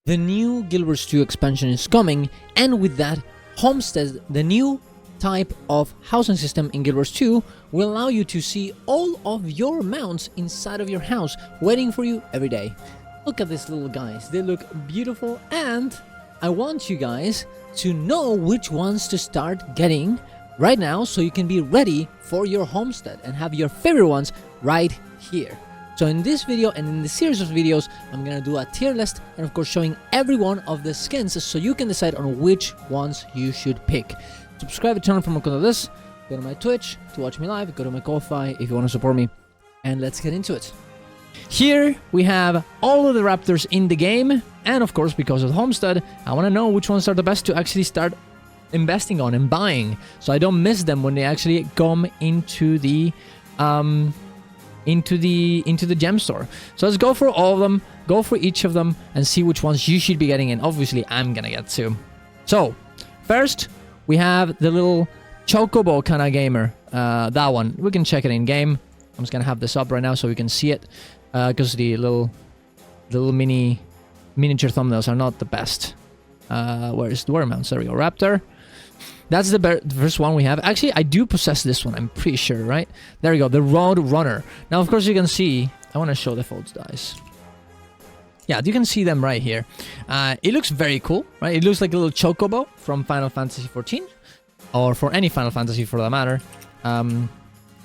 The new Guild Wars 2 expansion is coming, and with that, Homestead, the new type of housing system in Guild Wars 2, will allow you to see all of your mounts inside of your house, waiting for you every day. Look at these little guys, they look beautiful, and I want you guys to know which ones to start getting right now, so you can be ready for your homestead and have your favorite ones right here. So in this video and in the series of videos, I'm gonna do a tier list and of course showing every one of the skins so you can decide on which ones you should pick. Subscribe and turn on for more content like this. Go to my Twitch to watch me live, go to my Ko-Fi if you want to support me, and let's get into it. Here we have all of the Raptors in the game, and of course because of Homestead, I want to know which ones are the best to actually start investing on and buying, so I don't miss them when they actually come into the gem store. So let's go for all of them, go for each of them, and see which ones you should be getting, and obviously I'm gonna get to. So first we have the little chocobo kind of gamer, that one. We can check it in game. I'm just gonna have this up right now so we can see it, because the little miniature thumbnails are not the best. Where's the mounts? There we go. Raptor. That's the first one we have. Actually, I do possess this one, I'm pretty sure, right? There we go, the Road Runner. Now, of course, you can see... I want to show the folds dice. Yeah, you can see them right here. It looks very cool, right? It looks like a little chocobo from Final Fantasy XIV. Or for any Final Fantasy, for that matter. It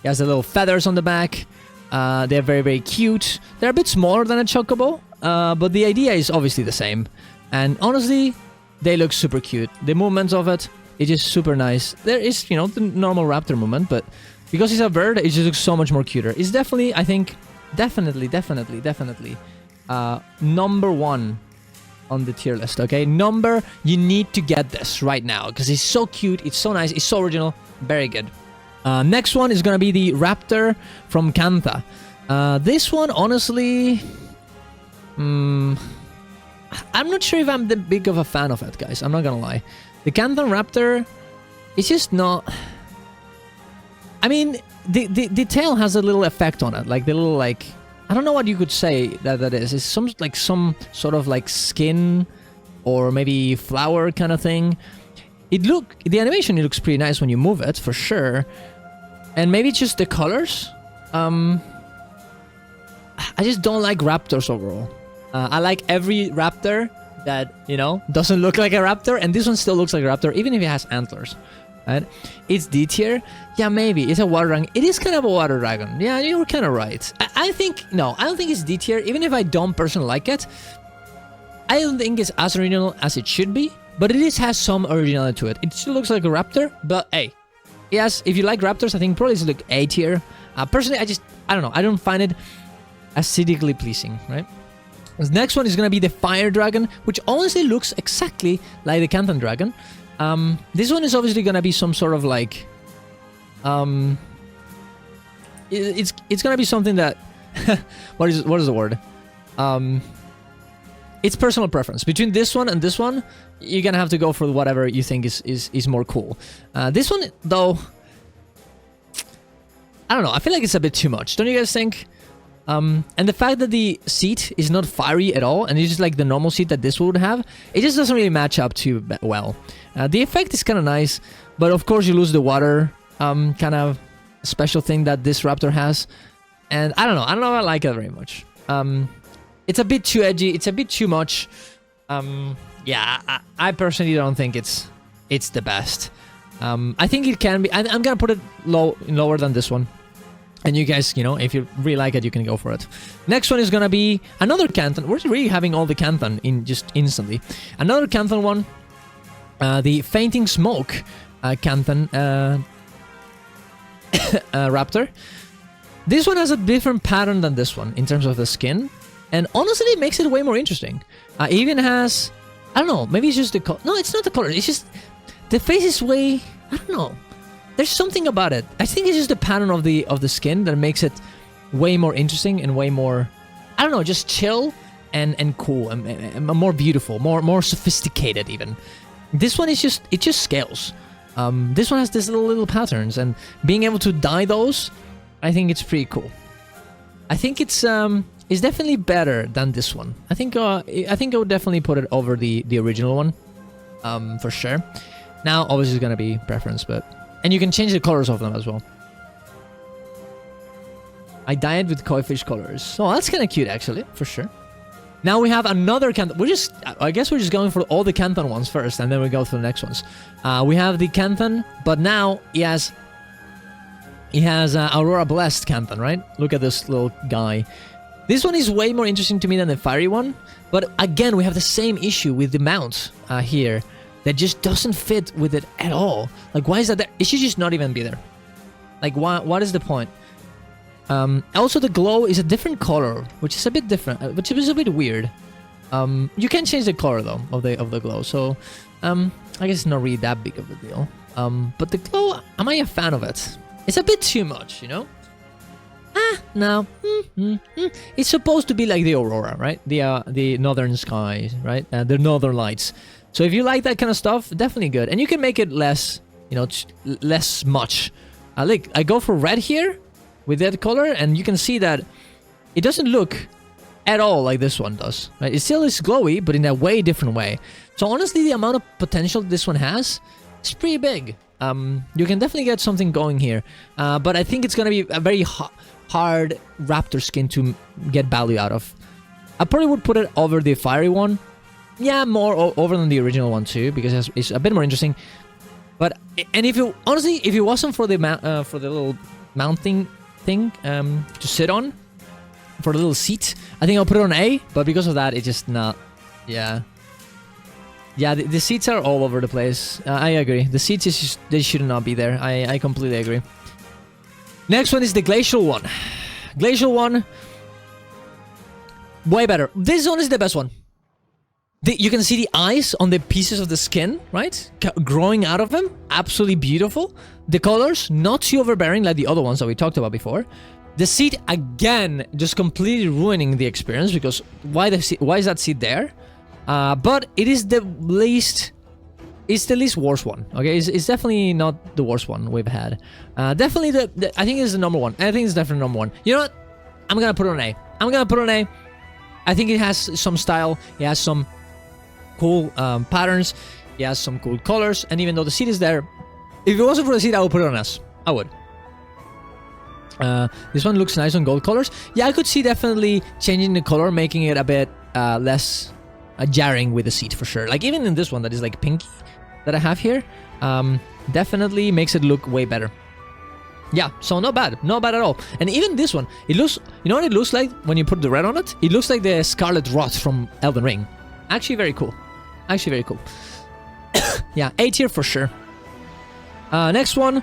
has the little feathers on the back. They're very, very cute. They're a bit smaller than a chocobo. But the idea is obviously the same. And honestly, they look super cute. The movements of it... It is super nice. There is, you know, the normal raptor movement, but because it's a bird, it just looks so much more cuter. It's definitely, I think, definitely, number one on the tier list, okay? You need to get this right now, because it's so cute, it's so nice, it's so original, very good. Next one is gonna be the Raptor from Canthan. This one, honestly... I'm not sure if I'm that big of a fan of it, guys, I'm not gonna lie. The Canthan Raptor, it's just not... I mean, the tail has a little effect on it, like the little, like... I don't know what you could say that is. It's some sort of like skin or maybe flower kind of thing. The animation, it looks pretty nice when you move it, for sure. And maybe it's just the colors. I just don't like Raptors overall. I like every Raptor that, you know, doesn't look like a raptor, and this one still looks like a raptor, even if it has antlers, right? It's D tier. Yeah, maybe. It's a water dragon. It is kind of a water dragon. Yeah, you were kind of right. I think, no, I don't think it's D tier, even if I don't personally like it. I don't think it's as original as it should be, but it has some originality to it. It still looks like a raptor, but hey, yes, if you like raptors, I think probably it's like A tier. Personally, I don't know. I don't find it aesthetically pleasing, right? The next one is going to be the Fire Dragon, which honestly looks exactly like the Canthan Dragon. This one is obviously going to be some sort of like... It's going to be something that... what is the word? It's personal preference. Between this one and this one, you're going to have to go for whatever you think is more cool. This one, though... I don't know. I feel like it's a bit too much. Don't you guys think? And the fact that the seat is not fiery at all, and it's just like the normal seat that this would have, it just doesn't really match up too well. The effect is kind of nice, but of course you lose the water kind of special thing that this Raptor has. And I don't know if I like it very much. It's a bit too edgy, it's a bit too much. Yeah, I personally don't think it's the best. I think it can be. I'm gonna put it lower than this one. And you guys, you know, if you really like it, you can go for it. Next one is gonna be another Canthan. We're really having all the Canthan in just instantly. Another Canthan one, the Fainting Smoke Canthan Raptor. This one has a different pattern than this one in terms of the skin, and honestly, it makes it way more interesting. It even has, I don't know, maybe it's just the color. No, it's not the color. It's just the face is way, I don't know. There's something about it. I think it's just the pattern of the skin that makes it way more interesting and way more, I don't know, just chill and cool and more beautiful, more sophisticated even. This one is just, it just scales. This one has these little patterns, and being able to dye those, I think it's pretty cool. I think it's is definitely better than this one. I think I would definitely put it over the original one, for sure. Now, obviously, it's gonna be preference, and you can change the colors of them as well. I dyed with koi fish colors. Oh, that's kind of cute, actually, for sure. Now we have another Canthan. I guess we're just going for all the Canthan ones first, and then we go through the next ones. We have the Canthan, but now he has Aurora Blessed Canthan, right? Look at this little guy. This one is way more interesting to me than the fiery one, but again, we have the same issue with the mount here that just doesn't fit with it at all. Like, why is that there? It should just not even be there. Like, what is the point? Also, the glow is a different color, which is a bit different, which is a bit weird. You can change the color though of the glow, so I guess it's not really that big of a deal. But the glow, am I a fan of it? It's a bit too much, you know? No. It's supposed to be like the Aurora, right? The northern skies, right? The northern lights. So if you like that kind of stuff, definitely good. And you can make it less, you know, less much. I go for red here with that color, and you can see that it doesn't look at all like this one does. Right? It still is glowy, but in a way different way. So honestly, the amount of potential this one has is pretty big. You can definitely get something going here, but I think it's gonna be a very hard Raptor skin to get value out of. I probably would put it over the fiery one. Yeah, more over than the original one too, because it's a bit more interesting. But if it wasn't for the little mounting thing to sit on, for the little seat, I think I'll put it on A. But because of that, it's just not. Yeah. Yeah, the seats are all over the place. I agree. The seats, they should not be there. I completely agree. Next one is the Glacial one. Glacial one, way better. This one is the best one. You can see the eyes on the pieces of the skin, right? Growing out of them. Absolutely beautiful. The colors, not too overbearing like the other ones that we talked about before. The seat, again, just completely ruining the experience, because why is that seat there? But it is the least worst one. Okay, it's definitely not the worst one we've had. Definitely I think it's the number one. I think it's definitely number one. You know what? I'm gonna put it on A. I think it has some style. It has some cool patterns. It has some cool colors. And even though the seat is there, if it wasn't for the seat, I would put it on S. I would. This one looks nice on gold colors. Yeah, I could see definitely changing the color, making it a bit less jarring with the seat for sure. Like even in this one that is like pinky that I have here, definitely makes it look way better. Yeah, so not bad at all. And even this one, it looks, you know what it looks like when you put the red on it? It looks like the Scarlet Rot from Elden Ring. Actually very cool. Yeah, A tier for sure. Next one,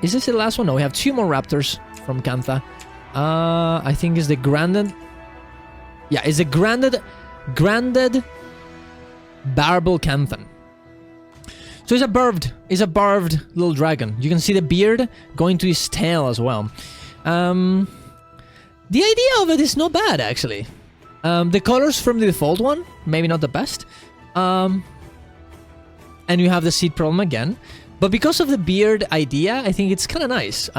is this the last one? No, we have 2 more Raptors from Canthan. I think is the Granded. Yeah, it's a Granded Barbel Canthan. So it's a barbed little dragon. You can see the beard going to his tail as well. The idea of it is not bad, actually. The colors from the default one, maybe not the best. And you have the seat problem again. But because of the beard idea, I think it's kind of nice.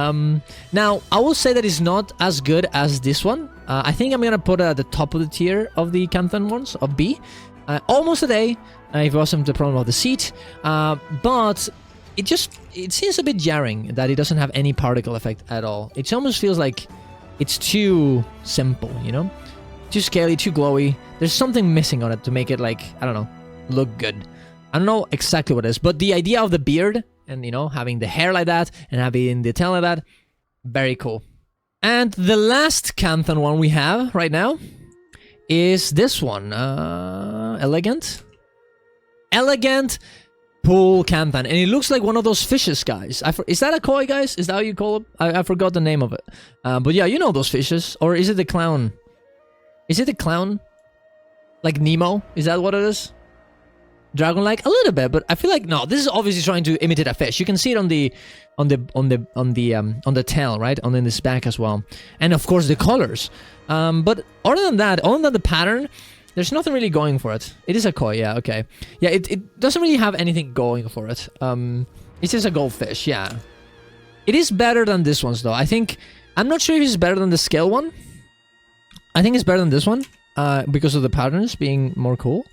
Now, I will say that it's not as good as this one. I think I'm going to put it at the top of the tier of the Canthan ones, of B. Almost a A, if it wasn't the problem of the seat. But it seems a bit jarring that it doesn't have any particle effect at all. It almost feels like it's too simple, you know? Too scaly, too glowy. There's something missing on it to make it, like, I don't know, look good. I don't know exactly what it is, but the idea of the beard and, you know, having the hair like that and having the tail like that, very cool. And the last Canthan one we have right now is this one. Elegant Pool Canthan. And it looks like one of those fishes, guys. Is that a koi, guys? Is that how you call it? I forgot the name of it. But yeah, you know those fishes. Or is it the clown? Is it the clown? Like Nemo? Is that what it is? Dragon-like? A little bit, but I feel like no. This is obviously trying to imitate a fish. You can see it on the tail, right? On this back as well, and of course the colors. But other than the pattern, there's nothing really going for it. It is a koi, yeah, okay, yeah. It doesn't really have anything going for it. It's just a goldfish, yeah. It is better than this one's though. I think I'm not sure if it's better than the scale one. I think it's better than this one because of the patterns being more cool.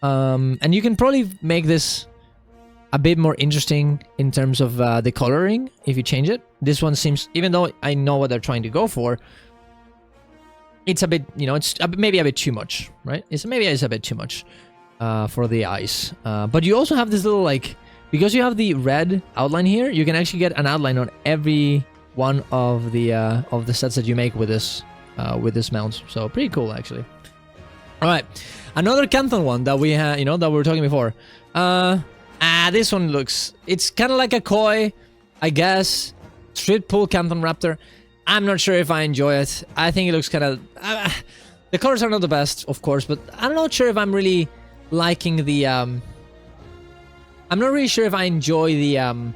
And you can probably make this a bit more interesting in terms of the coloring if you change it. This one seems, even though I know what they're trying to go for, it's a bit, you know, maybe a bit too much, right? Maybe it's a bit too much for the eyes. But you also have this little, like, because you have the red outline here, you can actually get an outline on every one of the sets that you make with this mount. So pretty cool, actually. All right, another Canthan one that we had, you know, that we were talking before. This one looks, it's kind of like a koi, I guess. Street pool Canthan Raptor. I'm not sure if I enjoy it. I think it looks kind of... the colors are not the best, of course, but I'm not sure if I'm really liking the... I'm not really sure if I enjoy the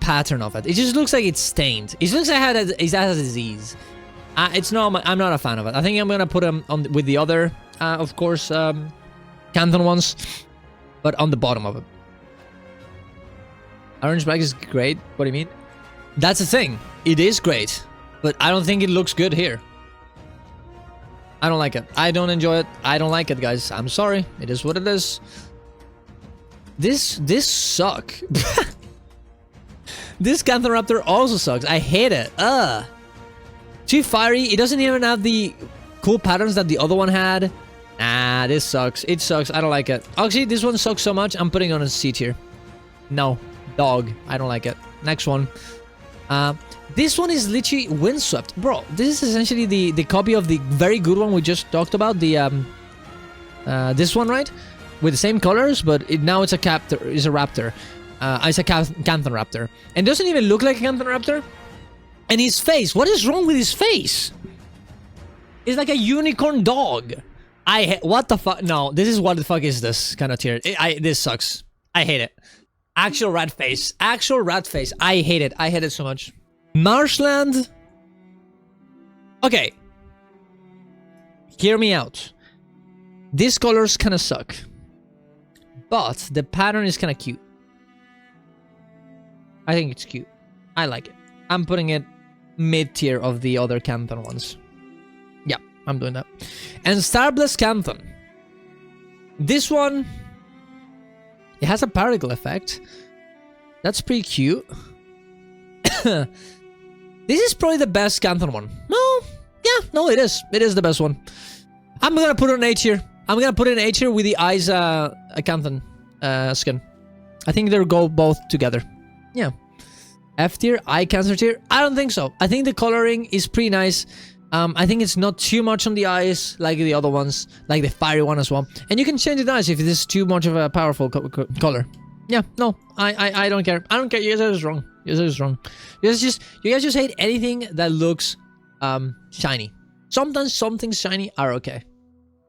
pattern of it. It just looks like it's stained. It looks like it has a disease. It's not. I'm not a fan of it. I think I'm gonna put them on with the other, of course, Canthan ones, but on the bottom of it. Orange black is great. What do you mean? That's the thing. It is great, but I don't think it looks good here. I don't like it. I don't enjoy it. I don't like it, guys. I'm sorry. It is what it is. This suck. This Canthan Raptor also sucks. I hate it. Too fiery. It doesn't even have the cool patterns that the other one had. Nah, this sucks. It sucks. I don't like it. Actually, this one sucks so much, I'm putting it on a C tier. No. Dog. I don't like it. Next one. This one is literally windswept. Bro, this is essentially the copy of the very good one we just talked about. The this one, right? With the same colors, but now it's a Raptor. It's a Raptor. It's a Canthan Raptor. And doesn't even look like a Canthan Raptor. And his face. What is wrong with his face? It's like a unicorn dog. What the fuck? No, this is what the fuck is this kind of tier. This sucks. I hate it. Actual rat face. Actual rat face. I hate it. I hate it so much. Marshland. Okay. Hear me out. These colors kind of suck. But the pattern is kind of cute. I think it's cute. I like it. I'm putting it mid-tier of the other Canthan ones. Yeah, I'm doing that. And Starbless Canthan. This one... It has a particle effect. That's pretty cute. This is probably the best Canthan one. No, yeah, no, it is. It is the best one. I'm gonna put it on A tier. I'm gonna put it in A tier with the eyes Canthan skin. I think they'll go both together. Yeah. F tier, eye cancer tier. I don't think so. I think the coloring is pretty nice. I think it's not too much on the eyes like the other ones, like the fiery one as well. And you can change the eyes if this is too much of a powerful color. Yeah, no, I don't care. I don't care. You guys are just wrong. You guys are just wrong. You guys just hate anything that looks shiny. Sometimes some things shiny are okay.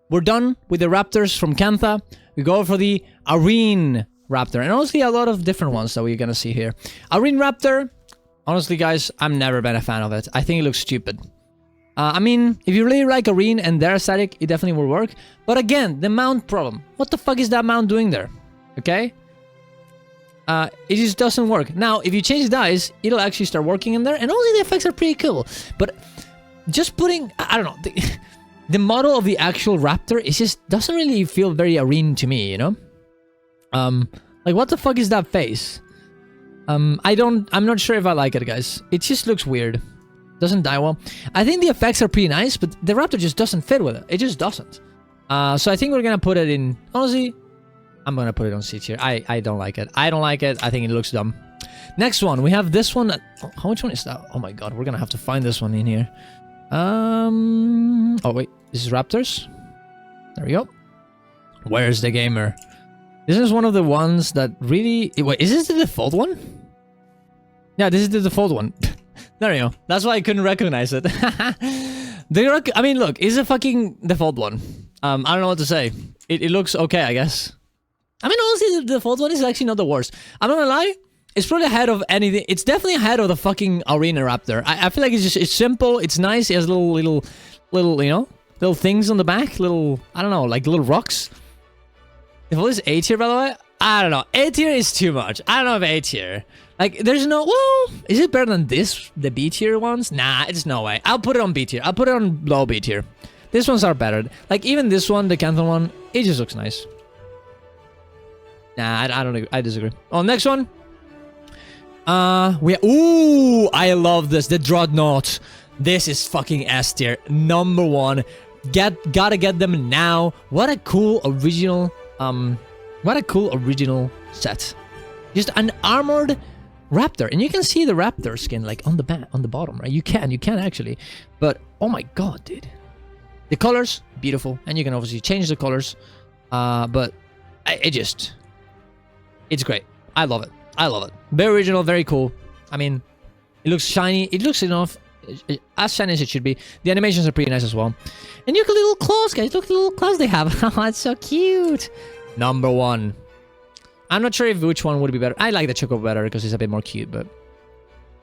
We're done with the Raptors from Canthan. We go for the Arene Raptor, and honestly, a lot of different ones that we're gonna see here. Arene Raptor. Honestly, guys, I've never been a fan of it. I think it looks stupid. I mean, if you really like Arene and their aesthetic, it definitely will work. But again, the mount problem. What the fuck is that mount doing there? Okay? It just doesn't work. Now, if you change the eyes, it'll actually start working in there. And also the effects are pretty cool. But just putting, I don't know, the model of the actual Raptor, it just doesn't really feel very Arene to me, you know? Like, what the fuck is that face? I'm not sure if I like it, guys. It just looks weird. Doesn't die well. I think the effects are pretty nice, but the Raptor just doesn't fit with it. It just doesn't. So I think we're gonna put it in... Honestly, I'm gonna put it on C tier. I don't like it. I don't like it. I think it looks dumb. Next one, we have this one. How much one is that? Oh my god, we're gonna have to find this one in here. Oh wait, this is Raptors. There we go. Where's the gamer? This is one of the ones that really... Wait, is this the default one? Yeah, this is the default one. There you go. That's why I couldn't recognize it. I mean, look, it's a fucking default one. I don't know what to say. It looks okay, I guess. I mean, honestly, the default one is actually not the worst. I'm not gonna lie. It's probably ahead of anything. It's definitely ahead of the fucking Arena Raptor. I feel like it's simple. It's nice. It has little, you know, little things on the back. Little, I don't know, like little rocks. Default is A tier, by the way. I don't know. A tier is too much. I don't know if A tier. Like, there's no... Well, is it better than this? The B tier ones? Nah, it's no way. I'll put it on B tier. I'll put it on low B tier. These ones are better. Like, even this one, the Canthan one, it just looks nice. Nah, I don't agree. I disagree. Oh, next one. Ooh, I love this. The Dreadnought. This is fucking S tier. Number one. Gotta get them now. What a cool original... What a cool original set. Just an armored Raptor, and you can see the Raptor skin like on the bottom, right? You can actually, but oh my god, dude, the colors beautiful, and you can obviously change the colors. But it's great. I love it. I love it. Very original, very cool. I mean, it looks shiny. It looks enough as shiny as it should be. The animations are pretty nice as well. And look at the little claws, guys. Look at the little claws they have. Oh, it's so cute. Number one. I'm not sure if which one would be better. I like the Choco better because it's a bit more cute, but...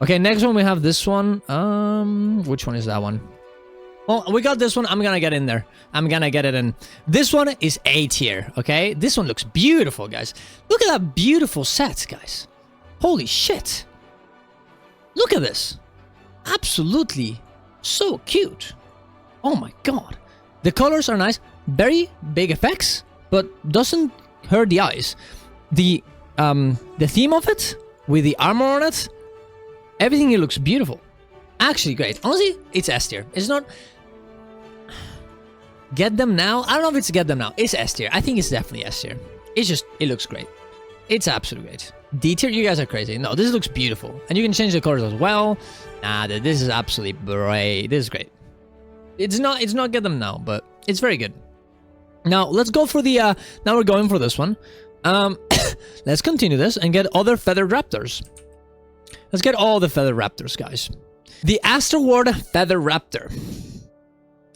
Okay, next one we have this one. Which one is that one? Well, we got this one. I'm gonna get in there. I'm gonna get it in. This one is A tier, okay? This one looks beautiful, guys. Look at that beautiful set, guys. Holy shit. Look at this. Absolutely so cute. Oh my god. The colors are nice. Very big effects, but doesn't hurt the eyes. The theme of it, with the armor on it, everything, it looks beautiful. Actually great. Honestly, it's S tier. It's not... Get them now? I don't know if it's get them now. It's S tier. I think it's definitely S tier. It's just, it looks great. It's absolutely great. D tier, you guys are crazy. No, this looks beautiful. And you can change the colors as well. Nah, this is absolutely great. This is great. It's not get them now, but it's very good. Now, let's go for the... now we're going for this one. Let's continue this and get other feathered Raptors. Let's get all the feathered Raptors, guys. The Astroward Feather Raptor.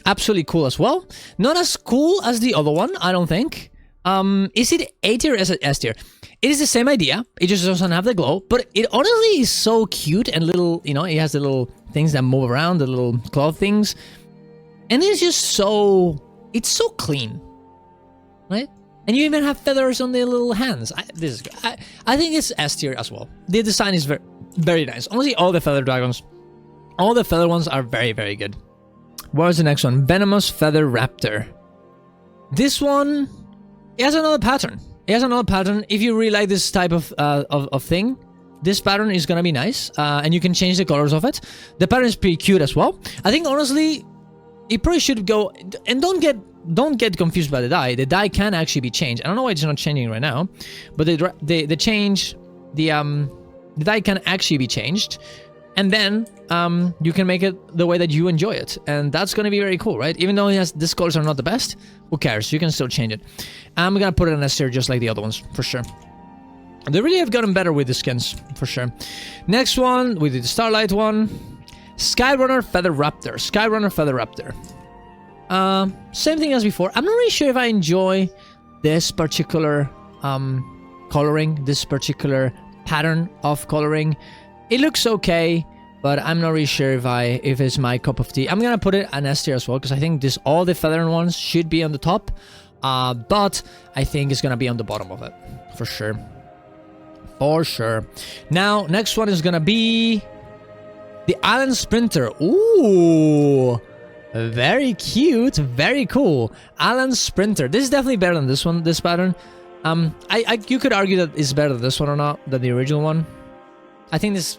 Absolutely cool as well. Not as cool as the other one, I don't think. Is it A tier or S tier? It is the same idea. It just doesn't have the glow, but it honestly is so cute and little, you know, it has the little things that move around, the little claw things. And it's just so... It's so clean. Right? And you even have feathers on the little hands. I think it's S tier as well. The design is very, very nice. Honestly, all the feather dragons, all the feather ones are very, very good. What is the next one? Venomous Feather Raptor. This one, it has another pattern. It has another pattern. If you really like this type of thing, this pattern is gonna be nice. And you can change the colors of it. The pattern is pretty cute as well. I think honestly, it probably should go, and don't get confused by the dye. The dye can actually be changed. I don't know why it's not changing right now, but the dye can actually be changed, and then you can make it the way that you enjoy it, and that's gonna be very cool, right? Even though these colors are not the best, who cares? You can still change it. I'm gonna put it in S tier just like the other ones for sure. They really have gotten better with the skins for sure. Next one, we did the Starlight one. Skyrunner Feather Raptor. Skyrunner Feather Raptor. Same thing as before. I'm not really sure if I enjoy this particular coloring, this particular pattern of coloring. It looks okay, but I'm not really sure if it's my cup of tea. I'm gonna put it an S tier as well, because I think all the feathered ones should be on the top, but I think it's gonna be on the bottom of it for sure. For sure. Now, next one is gonna be the Island Sprinter. Ooh, very cute, very cool. Island Sprinter. This is definitely better than this one, this pattern. You could argue that it's better than this one or not, than the original one. I think this...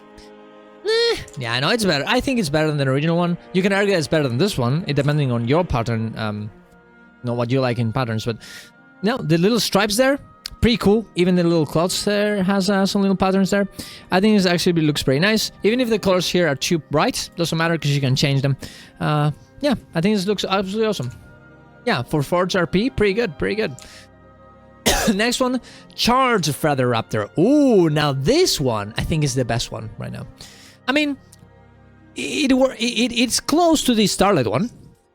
yeah, I know it's better. I think it's better than the original one. You can argue that it's better than this one, depending on your pattern, you know, what you like in patterns. But, no, the little stripes there, pretty cool. Even the little clouds there has some little patterns there. I think it actually looks pretty nice. Even if the colors here are too bright, doesn't matter because you can change them. Yeah, I think this looks absolutely awesome. Yeah, for Forge RP, pretty good, pretty good. Next one, Charge Feather Raptor. Ooh, now this one I think is the best one right now. I mean, it's close to the Starlight one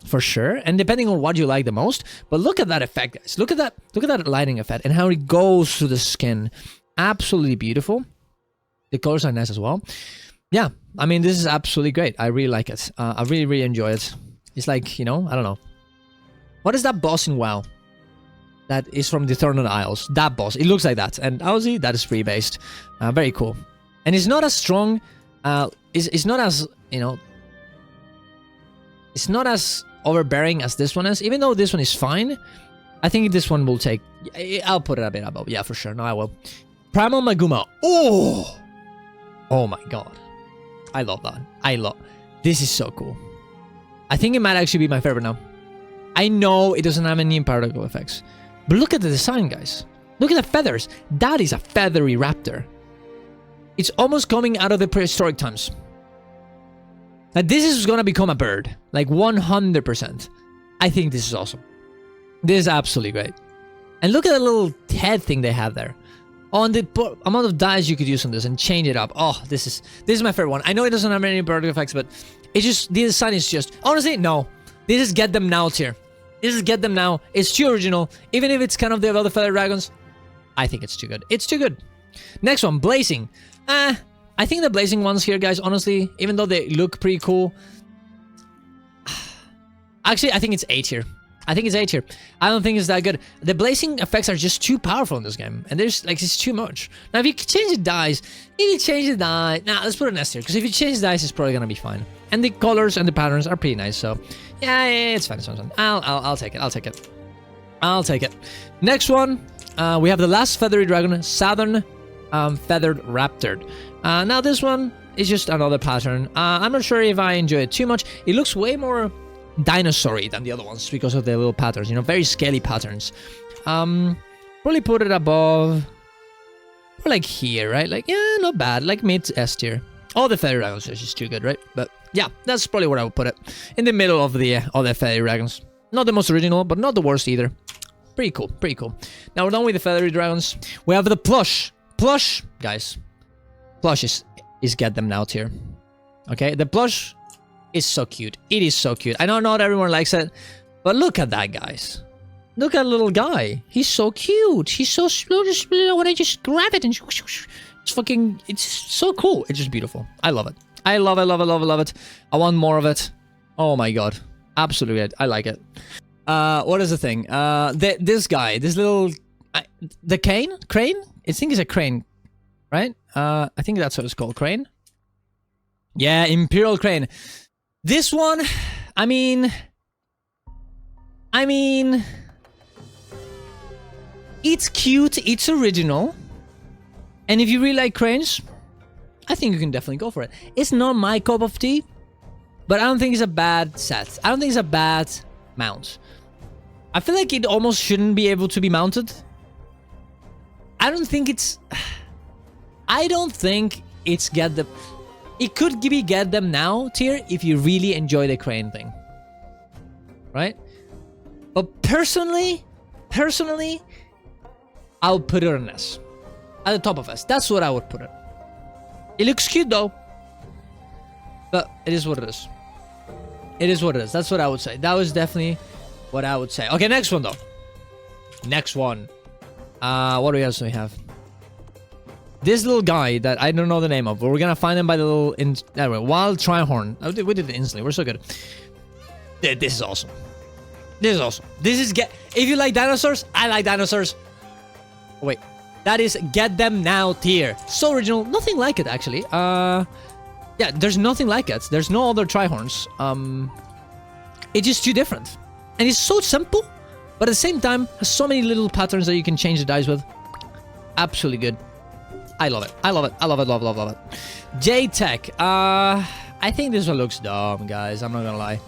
for sure, and depending on what you like the most. But look at that effect, guys. Look at that lighting effect and how it goes through the skin. Absolutely beautiful. The colors are nice as well. Yeah, I mean, this is absolutely great. I really like it. I really, really enjoy it. It's like, you know, I don't know. What is that boss in WoW? That is from the Eternal Isles. That boss. It looks like that. And obviously, that is free-based. Very cool. And it's not as strong, it's not as, you know, it's not as overbearing as this one is, even though this one is fine. I think this one will take, I'll put it a bit above, yeah, for sure, no, I will. Primal Maguma, oh my god, I love that, this is so cool. I think it might actually be my favorite now. I know it doesn't have any particle effects, but look at the design, guys. Look at the feathers. That is a feathery raptor. It's almost coming out of the prehistoric times. Like, this is gonna become a bird. Like, 100%. I think this is awesome. This is absolutely great. And look at the little head thing they have there. On the amount of dyes you could use on this and change it up. Oh, this is my favorite one. I know it doesn't have any particle effects, but it's just, the design is just, honestly, no. This is get them now tier. This is get them now. It's too original. Even if it's kind of the other feather dragons, I think it's too good. It's too good. Next one, Blazing. I think the Blazing ones here, guys, honestly, even though they look pretty cool, actually, I think it's A tier. I think it's A tier. I don't think it's that good. The Blazing effects are just too powerful in this game, and there's like, it's too much. Now, if you change the dyes, nah, let's put it in S tier, because if you change the dyes, it's probably gonna be fine. And the colors and the patterns are pretty nice, so yeah, it's fine. It's fine. I'll take it. I'll take it. Next one, we have the last feathery dragon, Southern Feathered Raptor. Now this one is just another pattern. I'm not sure if I enjoy it too much. It looks way more dinosaur-y than the other ones because of the little patterns, you know, very scaly patterns. Probably put it above, or like here, right? Like, yeah, not bad, like mid S tier. All the feather dragons is just too good, right? But yeah, that's probably where I would put it, in the middle of the other feather dragons. Not the most original, but not the worst either. Pretty cool, pretty cool. Now we're done with the feathery dragons. We have the plush, guys. Plush is get them now tier. Okay, the plush is so cute. It is so cute. I know not everyone likes it, but look at that, guys. Look at that little guy. He's so cute. He's so slow. Just when I just grab it and it's fucking, it's so cool. It's just beautiful. I love it. I love it, love it, love it, love it. I want more of it. Oh my god. Absolutely. I like it. What is the thing? This guy, this little, the crane? I think it's a crane, right? I think that's what it's called, crane. Yeah, Imperial Crane. This one, I mean, it's cute, it's original, and if you really like cranes, I think you can definitely go for it. It's not my cup of tea, but I don't think it's a bad set. I don't think it's a bad mount. I feel like it almost shouldn't be able to be mounted. I don't think it's get the... It could be get them now tier if you really enjoy the crane thing. Right? But personally, I would put it on S. At the top of S. That's what I would put it. It looks cute though. But it is what it is. It is what it is. That's what I would say. That was definitely what I would say. Okay, next one though. Next one. What else do we have? This little guy that I don't know the name of, but we're gonna find him by the little anyway, wild trihorn. Oh, we did it instantly. We're so good. This is awesome. This is awesome. This is if you like dinosaurs, I like dinosaurs. Oh, wait, that is get them now tier. So original. Nothing like it actually. Yeah, there's nothing like it. There's no other trihorns. It's just too different, and it's so simple, but at the same time has so many little patterns that you can change the dice with. Absolutely good. I love it. I love it. I love it. Love, love, love it. J-Tech. I think this one looks dumb, guys. I'm not gonna lie.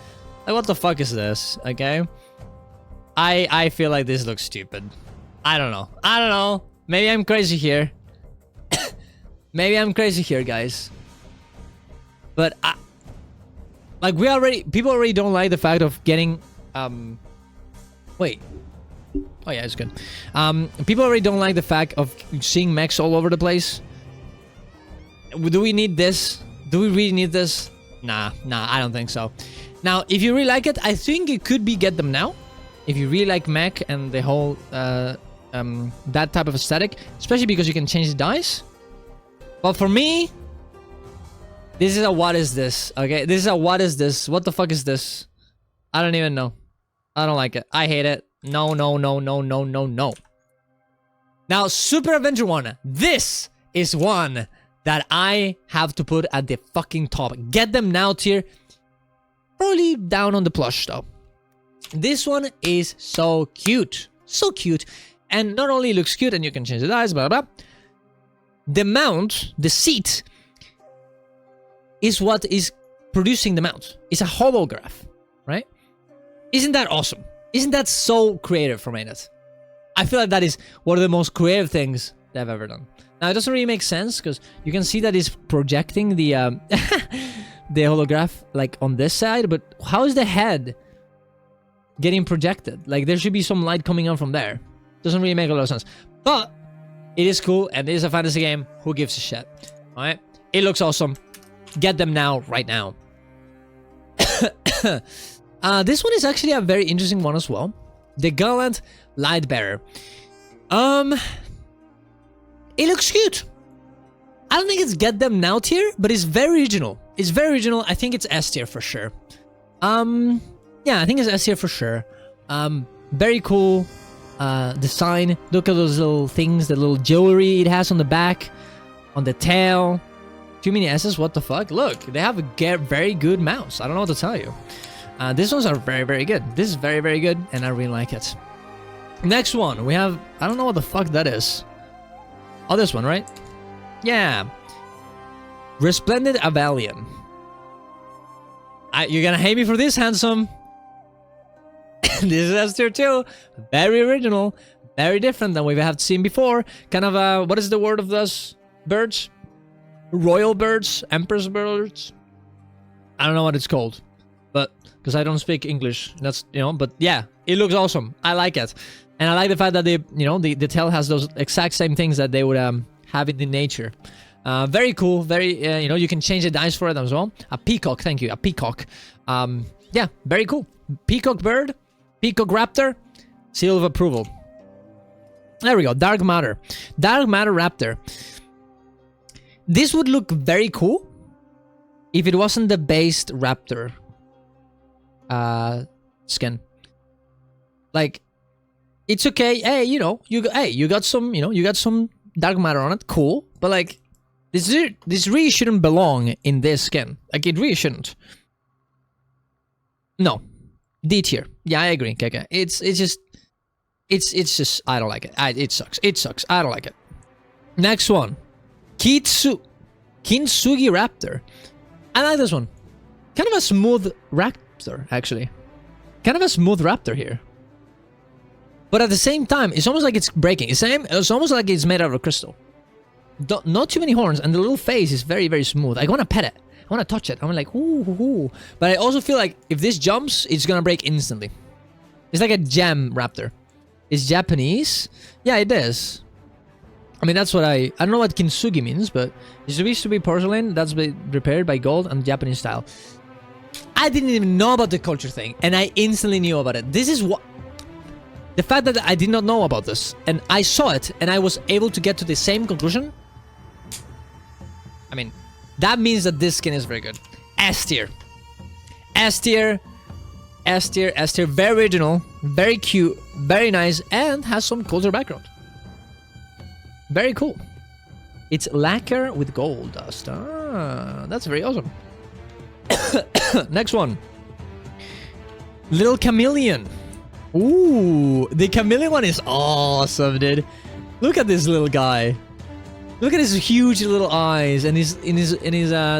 Like, what the fuck is this? Okay. I feel like this looks stupid. I don't know. Maybe I'm crazy here. Maybe I'm crazy here, guys. But like people already don't like the fact of getting wait. Oh yeah, it's good. People already don't like the fact of seeing mechs all over the place. Do we need this? Do we really need this? Nah, I don't think so. Now, if you really like it, I think it could be get them now. If you really like mech and the whole that type of aesthetic, especially because you can change the dice. But for me, this is a what is this? Okay, this is a what is this? What the fuck is this? I don't even know. I don't like it. I hate it. No. Now, Super Avenger 1. This is one that I have to put at the fucking top. Get them now tier. Probably down on the plush though. This one is so cute. So cute. And not only looks cute and you can change the dice, blah, blah, blah. The mount, the seat, is what is producing the mount. It's a holograph, right? Isn't that awesome? Isn't that so creative from Ainut? I feel like that is one of the most creative things they've ever done. Now, it doesn't really make sense because you can see that it's projecting the the holograph like on this side, but how is the head getting projected? Like, there should be some light coming on from there. Doesn't really make a lot of sense. But it is cool, and it is a fantasy game. Who gives a shit? Alright? It looks awesome. Get them now, right now. This one is actually a very interesting one as well. The Gallant Lightbearer. It looks cute. I don't think it's get them now tier, but it's very original. It's very original. I think it's S tier for sure. Yeah, I think it's S tier for sure. Very cool design. Look at those little things, the little jewelry it has on the back, on the tail. Too many S's, what the fuck? Look, they have a very good mouse. I don't know what to tell you. These ones are very, very good. This is very, very good, and I really like it. Next one, we have... I don't know what the fuck that is. Oh, this one, right? Yeah. Resplendent Avalion. You're gonna hate me for this, handsome. This is S tier too. Very original. Very different than we've seen before. Kind of, what is the word of those birds? Royal birds? Empress birds? I don't know what it's called. But, because I don't speak English. That's, you know, but yeah. It looks awesome. I like it. And I like the fact that they, you know, the tail has those exact same things that they would have in nature. Very cool. Very, you know, you can change the dice for it as well. A peacock, thank you. A peacock. Yeah, very cool. Peacock bird. Peacock raptor. Seal of approval. There we go. Dark matter. Dark matter raptor. This would look very cool if it wasn't the based raptor skin. Like, it's okay. Hey, you know, you got some, you know, you got some dark matter on it. Cool. But like, this really shouldn't belong in this skin. Like, it really shouldn't. No. D tier. Yeah, I agree. Okay. It's just I don't like it. It sucks. It sucks. I don't like it. Next one. Kintsugi Raptor. I like this one. Kind of a smooth raptor, actually. Kind of a smooth raptor here. But at the same time, it's almost like it's breaking. It's almost like it's made out of crystal. Not too many horns, and the little face is very, very smooth. I want to pet it. I want to touch it. I'm like, ooh, ooh, ooh. But I also feel like if this jumps, it's going to break instantly. It's like a gem raptor. It's Japanese? Yeah, it is. I mean, that's what I don't know what kintsugi means, but it's supposed to be porcelain that's prepared by gold and Japanese style. I didn't even know about the culture thing, and I instantly knew about it. This is what... The fact that I did not know about this, and I saw it, and I was able to get to the same conclusion. I mean, that means that this skin is very good. S tier. S tier. S tier. S tier. Very original. Very cute. Very nice. And has some culture background. Very cool. It's lacquer with gold dust. Ah, that's very awesome. Next one. Little Chameleon. Ooh, the chameleon one is awesome, dude. Look at this little guy. Look at his huge little eyes and his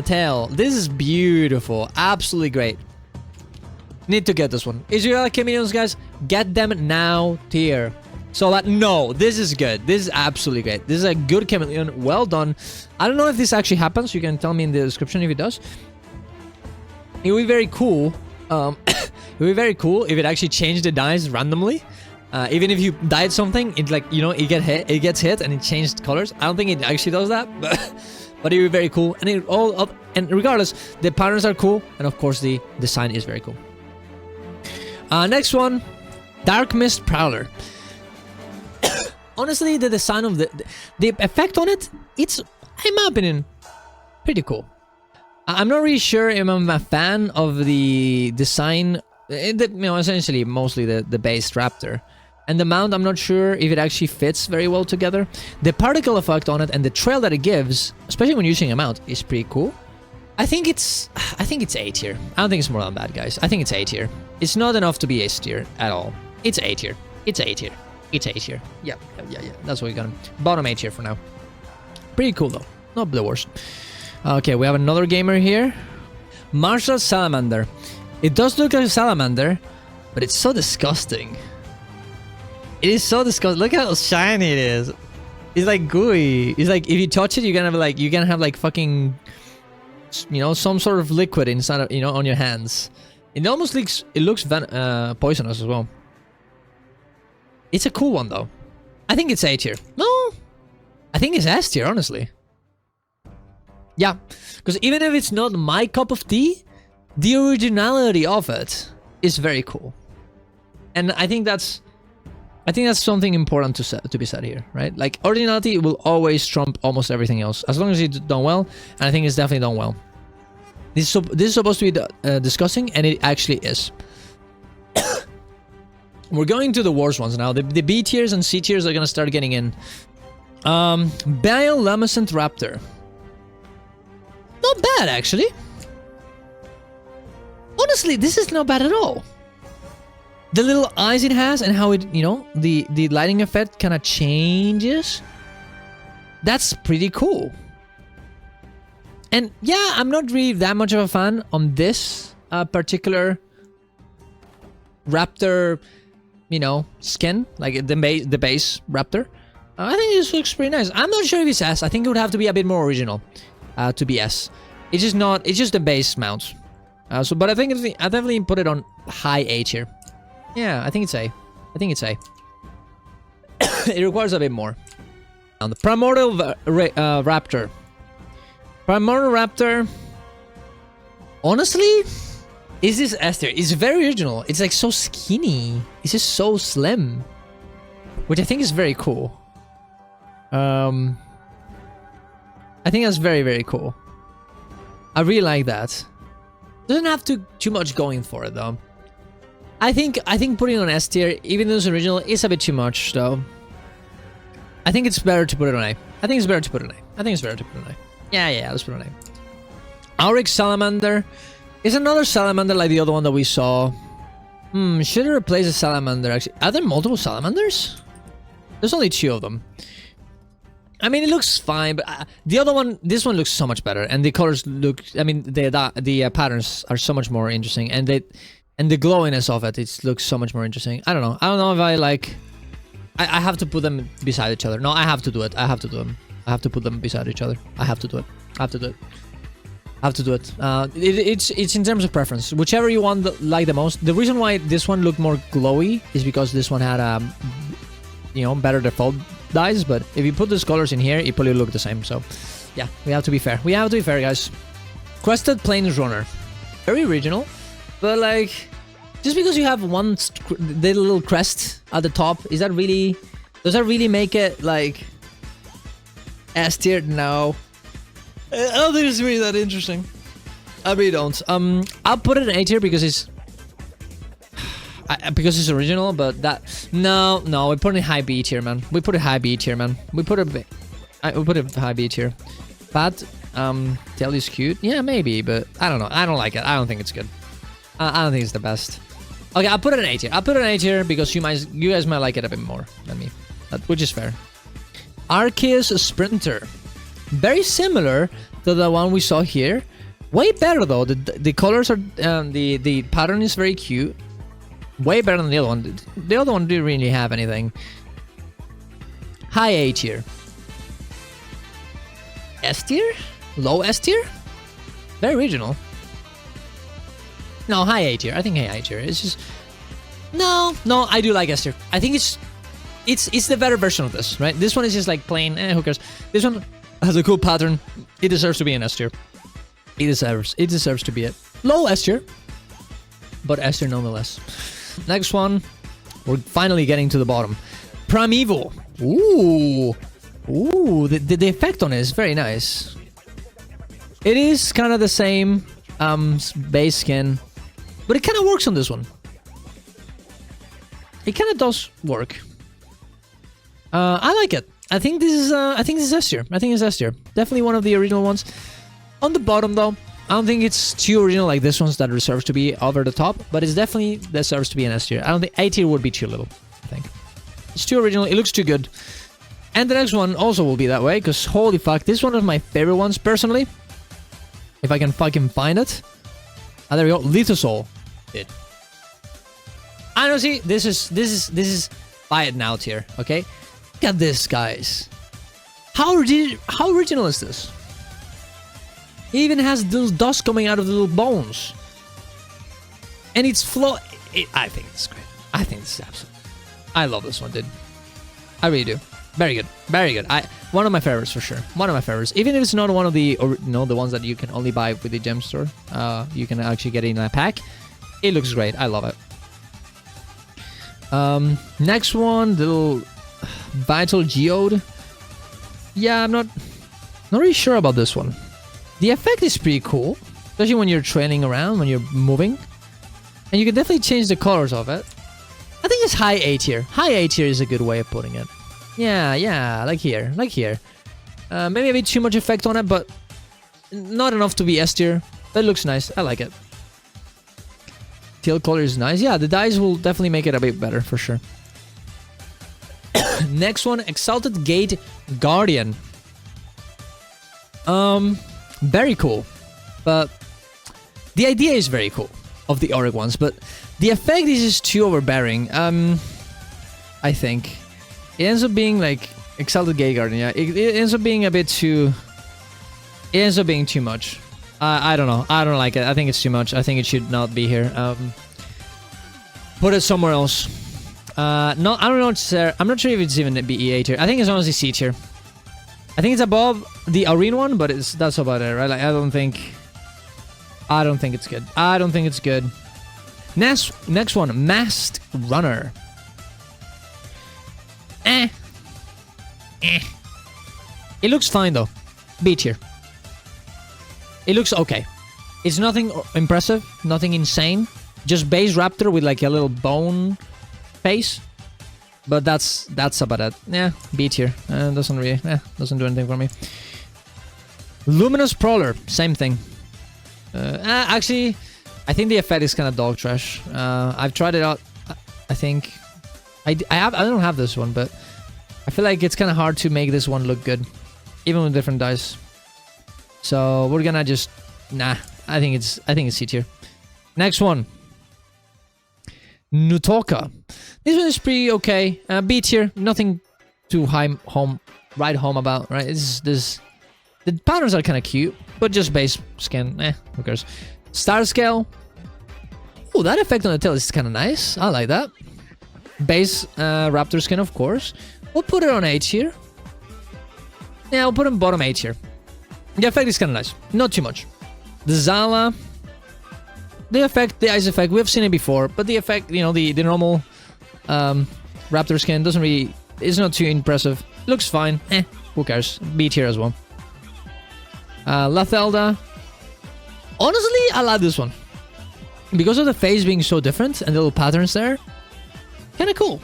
tail. This is beautiful. Absolutely great. Need to get this one. Is you got chameleons, guys? Get them now tier. So that no, this is good. This is absolutely great. This is a good chameleon. Well done. I don't know if this actually happens. You can tell me in the description if it does. It would be very cool. It would be very cool if it actually changed the dice randomly. Even if you dyed something, it like, you know, it gets hit and it changed colors. I don't think it actually does that, but it would be very cool. And it all up, and regardless, the patterns are cool, and of course the design is very cool. Next one, Dark Mist Prowler. Honestly, the design of the effect on it, it's, in my opinion, pretty cool. I'm not really sure if I'm a fan of the design, you know, essentially mostly the base raptor. And the mount, I'm not sure if it actually fits very well together. The particle effect on it and the trail that it gives, especially when using a mount, is pretty cool. I think it's A tier. I don't think it's more than that, guys. I think it's A tier. It's not enough to be S tier at all. It's A tier. It's A tier. It's A tier. Yeah. That's what we got. Bottom A tier for now. Pretty cool though. Not the worst. Okay, we have another gamer here. Marshall Salamander. It does look like a salamander, but it's so disgusting. It is so disgusting. Look how shiny it is. It's like gooey. It's like if you touch it, you're gonna have like fucking, you know, some sort of liquid inside of, you know, on your hands. It almost looks poisonous as well. It's a cool one though. I think it's A tier. No, I think it's S tier, honestly. Yeah, because even if it's not my cup of tea, the originality of it is very cool, and I think that's something important to be said here, right? Like, originality will always trump almost everything else, as long as it's done well, and I think it's definitely done well. This is supposed to be disgusting, and it actually is. We're going to the worst ones now. The B tiers and C tiers are gonna start getting in. Bioluminescent Raptor. Not bad, actually. Honestly, this is not bad at all. The little eyes it has and how it, you know, the lighting effect kind of changes. That's pretty cool. And yeah, I'm not really that much of a fan on this particular Raptor, you know, skin, like the base Raptor. I think this looks pretty nice. I'm not sure if it's S. I think it would have to be a bit more original to be S. It's just not. It's just the base mount. But I think I definitely put it on high A tier. Yeah, I think it's A. I think it's A. It requires a bit more. Now the Primordial Raptor. Primordial Raptor. Honestly, is this S tier? It's very original. It's like so skinny. It's just so slim, which I think is very cool. I think that's very, very cool. I really like that. Doesn't have too much going for it though. I think putting it on S tier, even though it's original, is a bit too much though. I think it's better to put it on A. I think it's better to put it on A. I think it's better to put it on A. Yeah, let's put it on A. Auric Salamander is another salamander like the other one that we saw. Should it replace a salamander actually? Are there multiple salamanders? There's only 2 of them. I mean, it looks fine, but the other one, this one looks so much better, and the colors look. I mean, the patterns are so much more interesting, and the glowiness of it looks so much more interesting. I don't know. I don't know if I like. I have to put them beside each other. No, I have to do it. I have to do them. I have to put them beside each other. I have to do it. I have to do it. I have to do it. It's in terms of preference. Whichever you want like the most. The reason why this one looked more glowy is because this one had you know, better default dyes, but if you put those colors in here, it probably look the same. So yeah, we have to be fair. We have to be fair, guys. Crested Plains Runner. Very original, but like, just because you have the little crest at the top, does that really make it like S tier? No. I don't think it's really that interesting. I really don't. I'll put it in A tier because it's original, but no, we put it in high B tier, man. We put it high B tier, man. We put it high B tier. But tail is cute. Yeah, maybe, but I don't know. I don't like it. I don't think it's good. I don't think it's the best. Okay, I'll put it in A tier. I'll put it in A tier because you guys might like it a bit more than me, which is fair. Arceus Sprinter, very similar to the one we saw here. Way better though. The colors are the pattern is very cute. Way better than the other one. The other one didn't really have anything. High A tier. S tier? Low S tier? Very original. No, high A tier. I think high A tier. It's just... No, I do like S tier. I think it's the better version of this, right? This one is just like plain, who cares? This one has a cool pattern. It deserves to be an S tier. It deserves to be it. Low S tier, but S tier nonetheless. Next one, we're finally getting to the bottom. Primeval. Ooh, the effect on it is very nice. It is kind of the same base skin, but it kind of works on this one. it kind of does work. I like it. I think this is S tier. I think it's S tier. Definitely one of the original ones. On the bottom though, I don't think it's too original like this one's that deserves to be over the top, but it's definitely deserves to be an S tier. I don't think A tier would be too little, I think. It's too original, it looks too good. And the next one also will be that way, because holy fuck, this is one of my favorite ones personally. If I can fucking find it. Ah, there we go. Lithosoul. Dude. I don't see, this is buy it now tier, okay? Look at this, guys. How original is this? It even has little dust coming out of the little bones. And it's I think it's great. I think this is absolute. I love this one, dude. I really do. Very good. Very good. One of my favorites for sure. One of my favorites. Even if it's not one of the, the ones that you can only buy with the gem store. You can actually get it in a pack. It looks great. I love it. Next one, little Vital Geode. Yeah, I'm not really sure about this one. The effect is pretty cool, especially when you're trailing around, when you're moving. And you can definitely change the colors of it. I think it's high A tier. High A tier is a good way of putting it. Yeah, like here. Maybe a bit too much effect on it, but not enough to be S tier. That looks nice. I like it. Teal color is nice. Yeah, the dyes will definitely make it a bit better for sure. Next one, Exalted Gate Guardian. Very cool. But the idea is very cool of the Auric ones, but the effect is just too overbearing. I think. It ends up being like Exalted Gate Guardian, yeah. It ends up being a bit too... It ends up being too much. I don't know. I don't like it. I think it's too much. I think it should not be here. Put it somewhere else. No, I don't know what's there. I'm not sure if it's even be A tier. I think it's honestly C tier. I think it's above the Arena one, but that's about it, right? Like, I don't think it's good. I don't think it's good. Next one, Masked Runner. It looks fine though. B tier. It looks okay. It's nothing impressive, nothing insane. Just base Raptor with like a little bone face. But that's about it. Yeah, B tier. Doesn't do anything for me. Luminous Prowler, same thing. Actually, I think the effect is kind of dog trash. I've tried it out. I think I don't have this one, but I feel like it's kind of hard to make this one look good, even with different dice. So we're gonna just I think it's C tier. Next one, Nutoka. This one is pretty okay. B tier, nothing to write home about, right? The patterns are kind of cute, but just base skin, who cares? Star Scale. Oh, that effect on the tail is kind of nice. I like that. Base Raptor skin, of course. We'll put it on A tier. Yeah, we'll put it on bottom A tier. The effect is kind of nice. Not too much. The Zala. The effect, the ice effect, we've seen it before, but the effect, the normal Raptor skin doesn't really... It's not too impressive. Looks fine. Who cares? B tier as well. Lathelda. Honestly, I like this one. Because of the face being so different and the little patterns there. Kind of cool.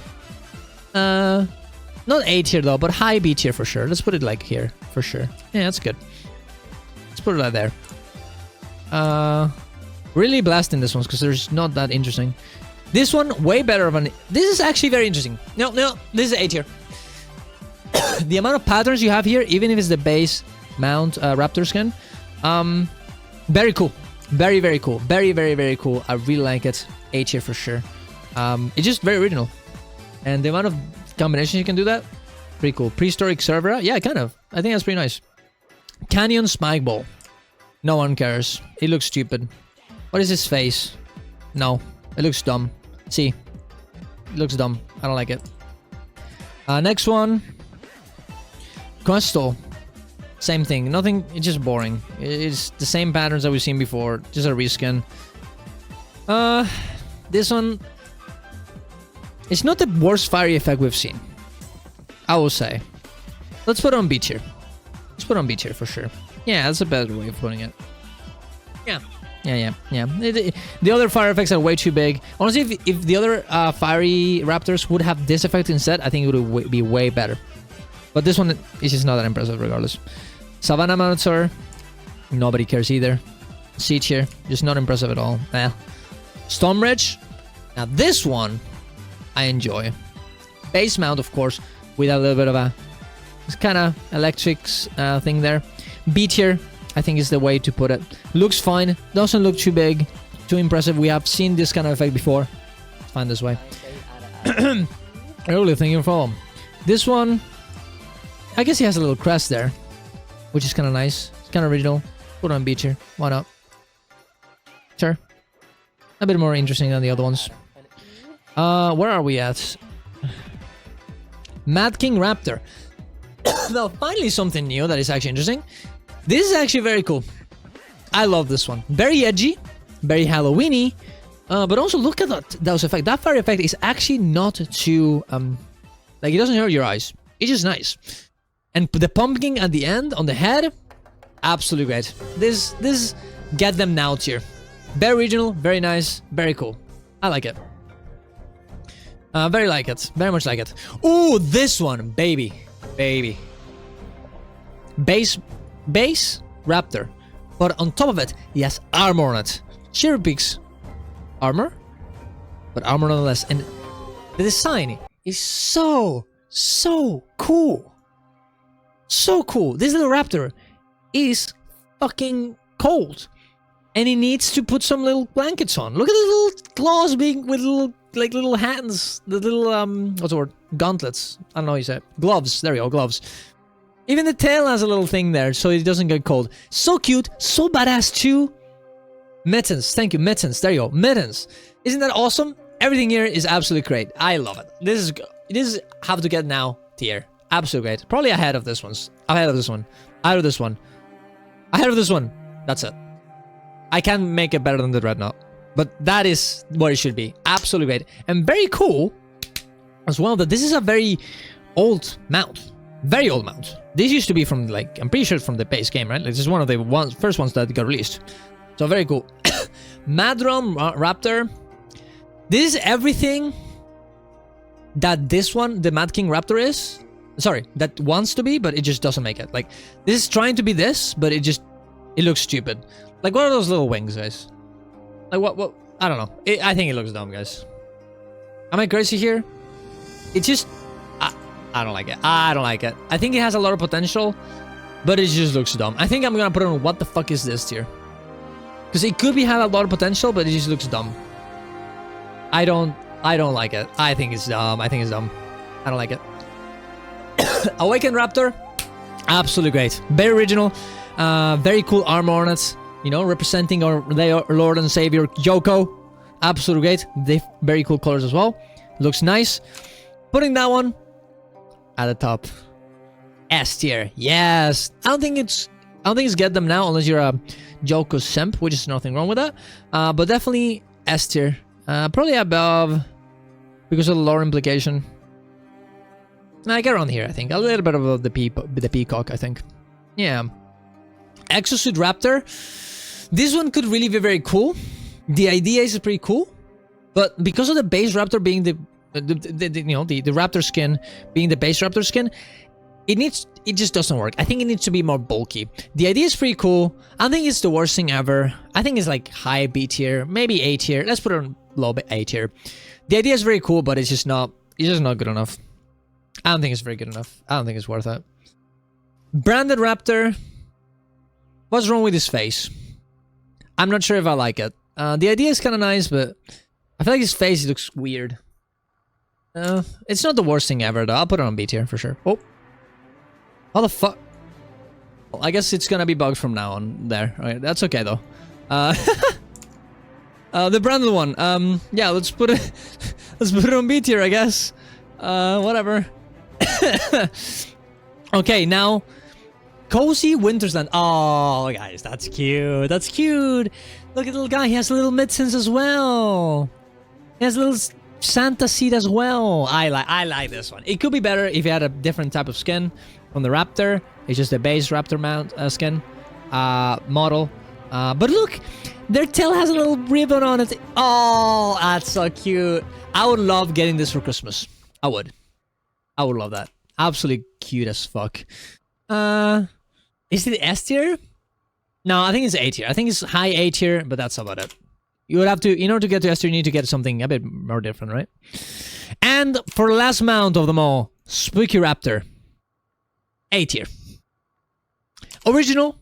Not A tier though, but high B tier for sure. Let's put it like here, for sure. Yeah, that's good. Let's put it right there. Really blasting this one because there's not that interesting. This one, way better of an... This is actually very interesting. No, this is A tier. The amount of patterns you have here, even if it's the base Mount Raptor skin, very cool. Very, very cool. Very, very, very cool. I really like it. A tier for sure. It's just very original. And the amount of combinations you can do that, pretty cool. Prehistoric Cervera? Yeah, kind of. I think that's pretty nice. Canyon Spike Ball. No one cares. It looks stupid. What is his face? No. It looks dumb. See? It looks dumb. I don't like it. Next one. Crystal. Same thing. Nothing. It's just boring. It's the same patterns that we've seen before. Just a reskin. This one... It's not the worst fiery effect we've seen. I will say. Let's put it on B tier. Let's put it on B tier for sure. Yeah, that's a better way of putting it. Yeah. The other fire effects are way too big. Honestly, if the other fiery raptors would have this effect instead, I think it would be way better. But this one is just not that impressive regardless. Savannah Monitor, nobody cares either. C tier, just not impressive at all. Stormridge, now this one I enjoy. Base mount, of course, with a little bit of a kind of electric thing there. B tier, I think is the way to put it. Looks fine, doesn't look too big, too impressive. We have seen this kind of effect before. It's fine this way. Really thinking for him. This one, I guess he has a little crest there, which is kind of nice. It's kind of original. Put on B tier, why not? Sure. A bit more interesting than the other ones. Where are we at? Mad King Raptor. Now, finally something new that is actually interesting. This is actually very cool. I love this one. Very edgy, very Halloween-y, but also look at those effects. That fire effect is actually not too, like it doesn't hurt your eyes. It's just nice. And the pumpkin at the end, on the head, absolutely great. This get them now tier. Very original, very nice, very cool. I like it. Very like it. Very much like it. Ooh, this one, baby. Baby. Base Raptor. But on top of it, he has armor on it. Cherry Peaks armor, but armor nonetheless. And the design is so cool. So cool. This little raptor is fucking cold. And he needs to put some little blankets on. Look at the little claws being with little hands. The little, what's the word? Gauntlets. I don't know how you say it. Gloves. There we go, gloves. Even the tail has a little thing there, so it doesn't get cold. So cute. So badass too. Mittens. Thank you, mittens. There you go. Mittens. Isn't that awesome? Everything here is absolutely great. I love it. This is have to get now tier. Absolutely great. Probably ahead of this one's. Ahead of this one. Ahead of this one. Ahead of this one. That's it. I can't make it better than the Dreadnought. But that is what it should be. Absolutely great. And very cool as well that this is a very old mount. Very old mount. This used to be from, like, I'm pretty sure from the base game, right? Like, this is one of the first ones that got released. So very cool. Madron Raptor. This is everything that this one, the Mad King Raptor is. Sorry, that wants to be, but it just doesn't make it. Like, this is trying to be this, but it looks stupid. Like, what are those little wings, guys? Like, what? I don't know. I think it looks dumb, guys. Am I crazy here? It just... I don't like it. I don't like it. I think it has a lot of potential, but it just looks dumb. I think I'm gonna put it on what the fuck is this tier. Because it could have a lot of potential, but it just looks dumb. I don't like it. I think it's dumb. I think it's dumb. I don't like it. Awakened Raptor. Absolutely great. Very original. Very cool armor on it. You know, representing our Lord and Savior, Yoko. Absolutely great. They very cool colors as well. Looks nice. Putting that one at the top. S tier. Yes. I don't think it's get them now unless you're a Yoko simp, which is nothing wrong with that. But definitely S tier. Probably above because of the lore implication. I get around here, I think. A little bit above the peacock, I think. Yeah. Exosuit Raptor. This one could really be very cool. The idea is pretty cool. But because of the base Raptor being the Raptor skin being the base Raptor skin, it just doesn't work. I think it needs to be more bulky. The idea is pretty cool. I don't think it's the worst thing ever. I think it's like high B tier, maybe A tier. Let's put it on low A tier. The idea is very cool, but it's just not good enough. I don't think it's very good enough. I don't think it's worth it. Branded Raptor. What's wrong with his face? I'm not sure if I like it. The idea is kind of nice, but I feel like his face looks weird. It's not the worst thing ever, though. I'll put it on B tier for sure. Oh. How the fuck? Well, I guess it's gonna be bugs from now on there. Alright, that's okay, though. The branded one. Yeah, let's put it on B tier, I guess. Whatever. Okay, now... Cozy Wintersland. Oh, guys, that's cute. That's cute. Look at the little guy. He has little mittens as well. He has a little Santa seat as well. I like this one. It could be better if he had a different type of skin from the Raptor. It's just a base Raptor mount skin model. But look, their tail has a little ribbon on it. Oh, that's so cute. I would love getting this for Christmas. I would love that. Absolutely cute as fuck. Is it S tier? No, I think it's A tier. I think it's high A tier, but that's about it. You would have to, in order to get to S tier, you need to get something a bit more different, right? And for the last mount of them all, Spooky Raptor. A tier. Original,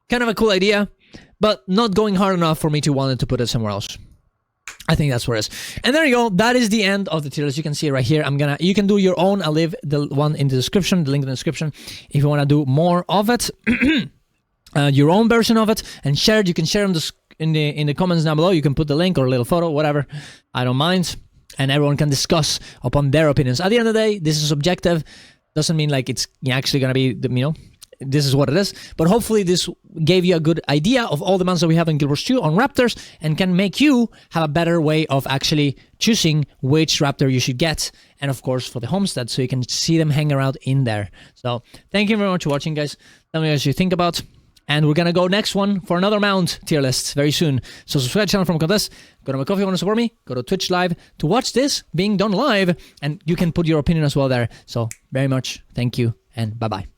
kind of a cool idea, but not going hard enough for me to want to put it somewhere else. I think that's where it is. And there you go. That is the end of the tier list. You can see it right here. You can do your own. I'll leave the one in the description, the link in the description, if you want to do more of it. Your own version of it, and share it. You can share them in the comments down below. You can put the link or a little photo, whatever. I don't mind. And everyone can discuss upon their opinions. At the end of the day, this is subjective. Doesn't mean like it's actually going to be, this is what it is. But hopefully this gave you a good idea of all the mounts that we have in Guild Wars 2 on Raptors, and can make you have a better way of actually choosing which Raptor you should get. And of course for the homestead, so you can see them hang around in there. So thank you very much for watching, guys. Tell me what you think about. And we're gonna go next one for another mount tier list very soon. So subscribe to the channel from Canthan. Go to my coffee if you want to support me. Go to Twitch Live to watch this being done live. And you can put your opinion as well there. So very much thank you and bye-bye.